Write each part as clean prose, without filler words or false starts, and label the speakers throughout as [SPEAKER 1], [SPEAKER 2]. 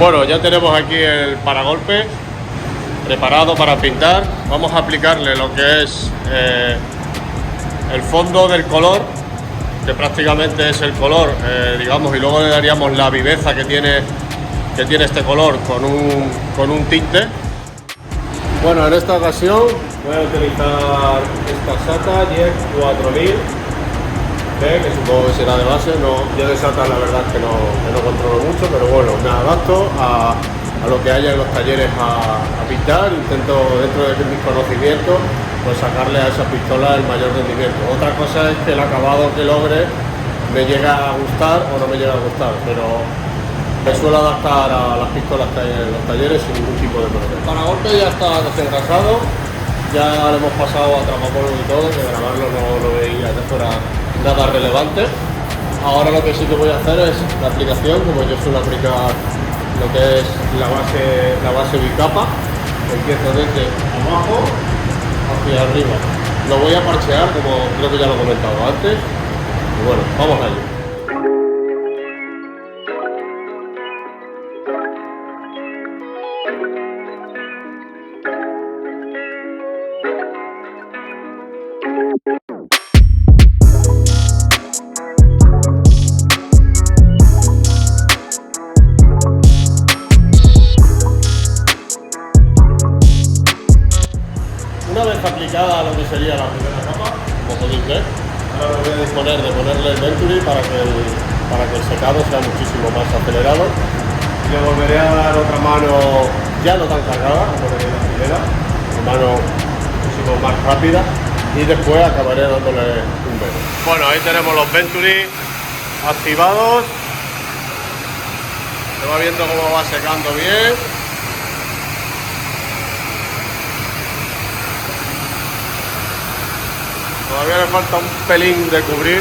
[SPEAKER 1] Bueno, ya tenemos aquí el paragolpe preparado para pintar. Vamos a aplicarle lo que es el fondo del color, que prácticamente es el color, digamos, y luego le daríamos la viveza que tiene este color con un tinte. Bueno, en esta ocasión voy a utilizar esta SATA GEC 4000, que supongo que será de base. Yo de SATA la verdad es que no controlo mucho, pero bueno, me adapto a lo que haya en los talleres a pintar. Intento, dentro de mis conocimientos, pues sacarle a esa pistola el mayor rendimiento. Otra cosa es que el acabado que logre me llega a gustar o no me llega a gustar, pero me suelo adaptar a las pistolas que hay en los talleres sin ningún tipo de problema. El paragolpe ya está desengrasado, ya le hemos pasado a trapapolvo y todo, que grabarlo no lo veía que fuera nada relevante. Ahora lo que sí que voy a hacer es la aplicación, como yo suelo aplicar lo que es la base bicapa. Empiezo desde abajo hacia arriba. Lo voy a parchear, como creo que ya lo he comentado antes. Y bueno, vamos allá. Una vez aplicada lo que sería la primera capa, como podéis ver, ahora me voy a disponer de ponerle el Venturi para que el secado sea muchísimo más acelerado. Le volveré a dar otra mano ya no tan cargada como tenía la primera, una mano muchísimo más rápida, y después acabaré dándole un velo. Bueno, ahí tenemos los Venturi activados. Se va viendo cómo va secando bien. Todavía le falta un pelín de cubrir.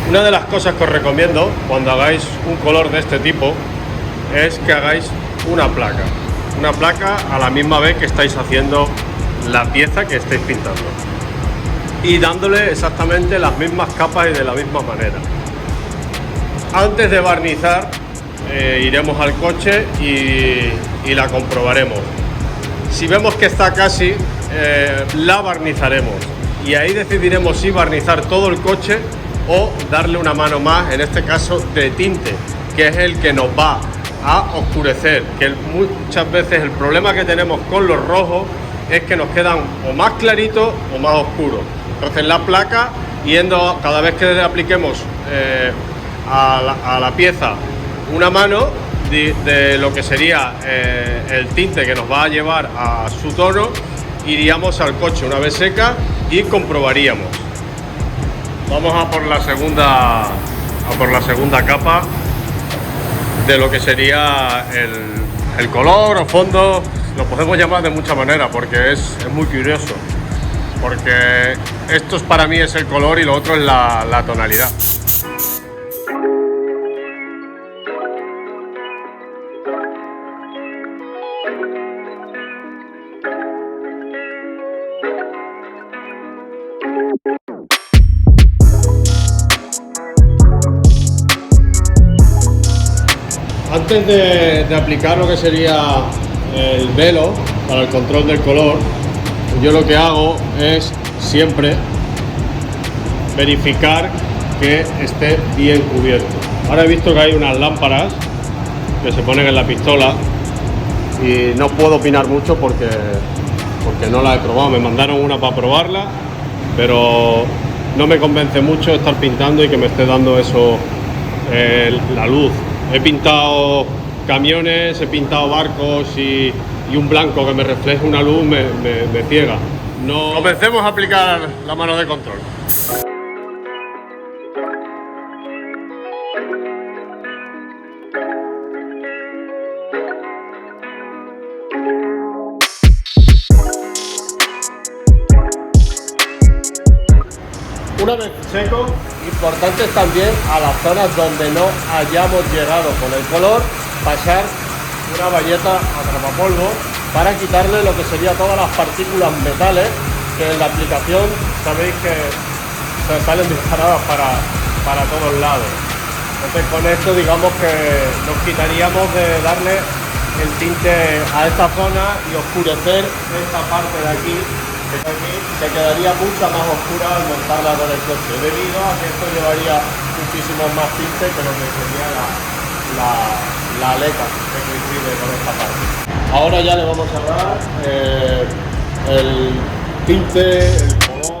[SPEAKER 1] Una de las cosas que os recomiendo cuando hagáis un color de este tipo es que hagáis una placa a la misma vez que estáis haciendo la pieza que estáis pintando, y dándole exactamente las mismas capas y de la misma manera. Antes de barnizar, iremos al coche y la comprobaremos. Si vemos que está casi, la barnizaremos, y ahí decidiremos si barnizar todo el coche o darle una mano más, en este caso de tinte, que es el que nos va a oscurecer, que muchas veces el problema que tenemos con los rojos es que nos quedan o más claritos o más oscuros. Entonces la placa, yendo cada vez que le apliquemos a la pieza una mano de lo que sería el tinte que nos va a llevar a su tono, iríamos al coche una vez seca y comprobaríamos. Vamos a por la segunda capa de lo que sería el color o fondo. Lo podemos llamar de muchas maneras porque es muy curioso, porque esto para mí es el color y lo otro es la tonalidad. Antes de aplicar lo que sería el velo para el control del color, yo lo que hago es siempre verificar que esté bien cubierto. Ahora he visto que hay unas lámparas que se ponen en la pistola y no puedo opinar mucho porque no la he probado. Me mandaron una para probarla, pero no me convence mucho estar pintando y que me esté dando eso, la luz. He pintado camiones, he pintado barcos y un blanco que me refleje una luz me ciega. No. Comencemos a aplicar la mano de control. Una vez seco, importante también a las zonas donde no hayamos llegado con el color, pasar una bayeta a trapapolvo para quitarle lo que sería todas las partículas metales que en la aplicación sabéis que salen disparadas para para todos lados. Entonces con esto digamos que nos quitaríamos de darle el tinte a esta zona y oscurecer esta parte de aquí, que está aquí, que quedaría mucho más oscura al montarla con el coche, debido a que esto llevaría muchísimo más tinte que lo que sería la aleta que coincide con esta parte. Ahora ya le vamos a dar el tinte, el color.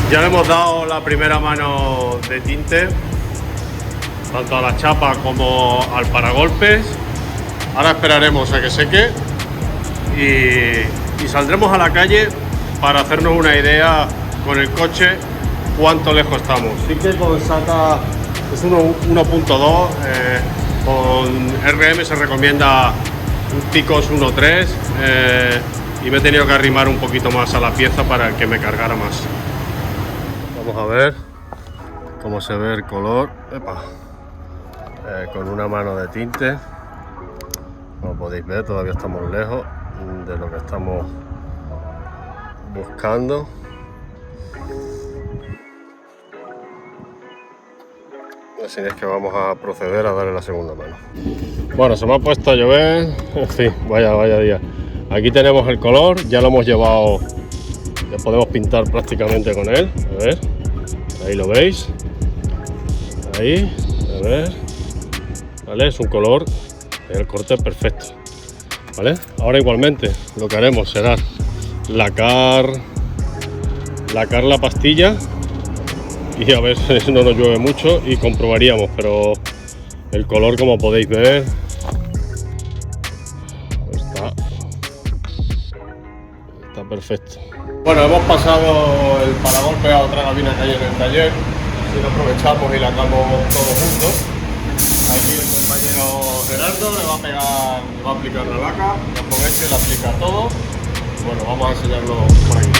[SPEAKER 1] Ya le hemos dado la primera mano de tinte, tanto a la chapa como al paragolpes. Ahora esperaremos a que seque y saldremos a la calle para hacernos una idea con el coche cuánto lejos estamos. Sí que con SATA es 1.2, con RM se recomienda un Picos 1.3 y me he tenido que arrimar un poquito más a la pieza para que me cargara más. Vamos a ver cómo se ve el color. Con una mano de tinte. Como podéis ver, todavía estamos lejos de lo que estamos buscando. Así es que vamos a proceder a darle la segunda mano. Bueno, se me ha puesto a llover. En fin, vaya día. Aquí tenemos el color, ya lo hemos llevado. Ya podemos pintar prácticamente con él. A ver, ahí lo veis. Ahí, a ver. Vale, es un color, el corte perfecto. Vale, ahora igualmente lo que haremos será lacar la pastilla y a ver si no nos llueve mucho y comprobaríamos, pero el color, como podéis ver, está perfecto. Bueno, hemos pasado el paragolpe a otra gabina que hay en el taller, así lo aprovechamos y lacamos todos juntos. Aquí el compañero Gerardo le va a aplicar la laca, con este le aplica todo. Bueno, vamos a enseñarlo por aquí.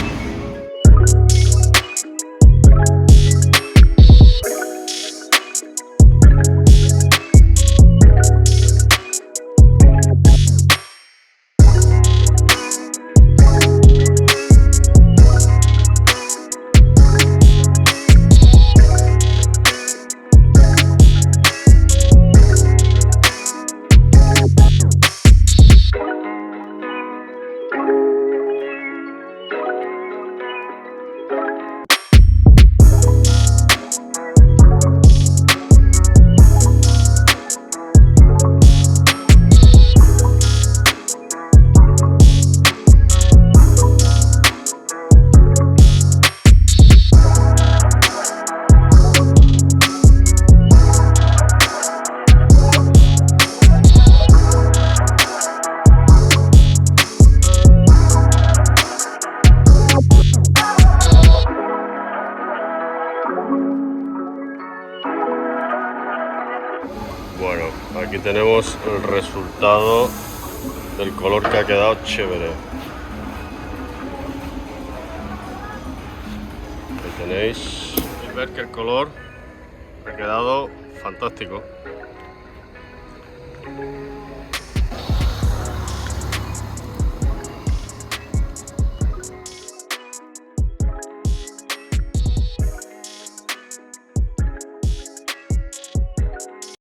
[SPEAKER 1] Bueno, aquí tenemos el resultado del color que ha quedado chévere. Ahí tenéis. Podéis ver que el color ha quedado fantástico.